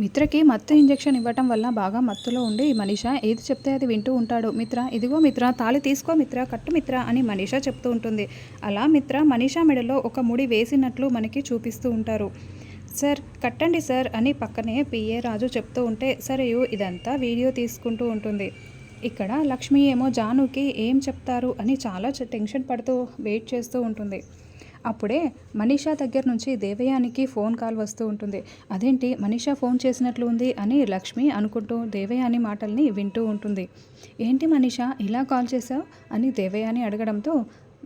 మిత్రకి మత్తు ఇంజెక్షన్ ఇవ్వటం వల్ల బాగా మత్తులో ఉండి మనీషా ఏది చెప్తే అది వింటూ ఉంటాడు. మిత్ర ఇదిగో మిత్ర తాళి తీసుకో మిత్ర కట్టు మిత్ర అని మనీషా చెప్తూ ఉంటుంది. అలా మిత్ర మనీషా మెడలో ఒక ముడి వేసినట్లు మనకి చూపిస్తూ ఉంటారు. సార్ కట్టండి సార్ అని పక్కనే పిఏ రాజు చెప్తూ ఉంటే సరేయు ఇదంతా వీడియో తీసుకుంటూ ఉంటుంది. ఇక్కడ లక్ష్మి ఏమో జానుకి ఏం చెప్తారు అని చాలా టెన్షన్ పడుతూ వెయిట్ చేస్తూ ఉంటుంది. అప్పుడే మనీషా దగ్గర నుంచి దేవయానికి ఫోన్ కాల్ వస్తూ ఉంటుంది. అదేంటి మనీషా ఫోన్ చేసినట్లు ఉంది అని లక్ష్మి అనుకుంటూ దేవయాని మాటల్ని వింటూ ఉంటుంది. ఏంటి మనీషా ఇలా కాల్ చేసావు అని దేవయాని అడగడంతో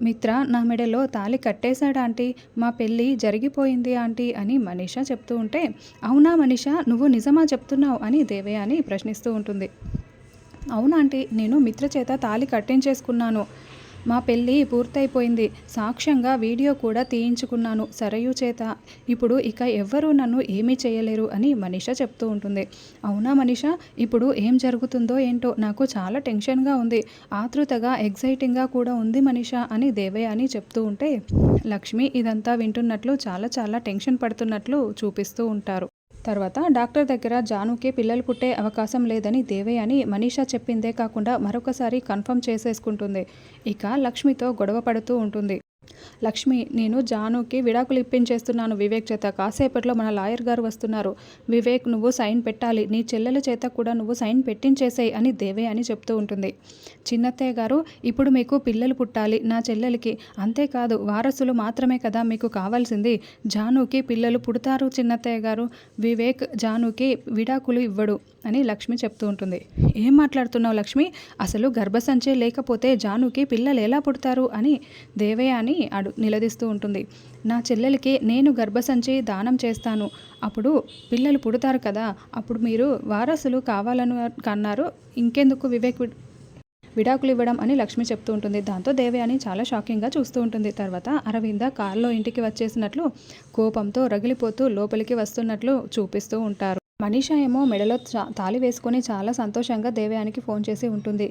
మిత్ర నా మెడలో తాళి కట్టేశాడా ఆంటీ, మా పెళ్ళి జరిగిపోయింది ఆంటీ అని మనీషా చెప్తూ ఉంటే అవునా మనీషా నువ్వు నిజమా చెప్తున్నావు అని దేవయాని ప్రశ్నిస్తూ ఉంటుంది. అవునా ఆంటీ నేను మిత్ర చేత తాళి కట్టించేసుకున్నాను, మా పెళ్ళి పూర్తయిపోయింది, సాక్ష్యంగా వీడియో కూడా తీయించుకున్నాను సరయు చేత, ఇప్పుడు ఇక ఎవ్వరూ నన్ను ఏమీ చేయలేరు అని మనీషా చెప్తూ ఉంటుంది. అవునా మనీషా ఇప్పుడు ఏం జరుగుతుందో ఏంటో నాకు చాలా టెన్షన్గా ఉంది, ఆతృతగా ఎగ్జైటింగ్గా కూడా ఉంది మనీషా అని దేవయాని చెప్తూ ఉంటే లక్ష్మి ఇదంతా వింటున్నట్లు చాలా టెన్షన్ పడుతున్నట్లు చూపిస్తూ ఉంటారు. తర్వాత డాక్టర్ దగ్గర జానుకి పిల్లలు పుట్టే అవకాశం లేదని దేవయాని మనీషా చెప్పిందే కాకుండా మరొకసారి కన్ఫర్మ్ చేసేసుకుంటుంది. ఇక లక్ష్మితో గొడవ పడుతూ ఉంటుంది. లక్ష్మి నేను జానుకి విడాకులు ఇప్పించేస్తున్నాను వివేక్ చేత, కాసేపట్లో మన లాయర్ గారు వస్తున్నారు, వివేక్ నువ్వు సైన్ పెట్టాలి, నీ చెల్లెల చేత కూడా నువ్వు సైన్ పెట్టించేసేయి అని దేవయాని చెప్తూ ఉంటుంది. చిన్నత్తయ్య గారు ఇప్పుడు మీకు పిల్లలు పుట్టాలి నా చెల్లెలకి, అంతేకాదు వారసులు మాత్రమే కదా మీకు కావాల్సింది, జానుకి పిల్లలు పుడతారు చిన్నత్తయ్య గారు, వివేక్ జానుకి విడాకులు ఇవ్వడు అని లక్ష్మి చెప్తూ ఉంటుంది. ఏం మాట్లాడుతున్నావు లక్ష్మి, అసలు గర్భసంచే లేకపోతే జానుకి పిల్లలు ఎలా పుడతారు అని దేవయాని నిలదీస్తూ ఉంటుంది. నా చెల్లెలకి నేను గర్భసంచి దానం చేస్తాను, అప్పుడు పిల్లలు పుడతారు కదా, అప్పుడు మీరు వారసులు కావాలను కన్నారు, ఇంకెందుకు వివేక్ విడాకులు ఇవ్వడం అని లక్ష్మి చెప్తూ ఉంటుంది. దాంతో దేవయాని చాలా షాకింగ్గా చూస్తూ ఉంటుంది. తర్వాత అరవింద కారులో ఇంటికి వచ్చేసినట్లు కోపంతో రగిలిపోతూ లోపలికి వస్తున్నట్లు చూపిస్తూ ఉంటారు. మనీషా ఏమో మెడలో తాళి వేసుకొని చాలా సంతోషంగా దేవయానికి ఫోన్ చేసి ఉంటుంది.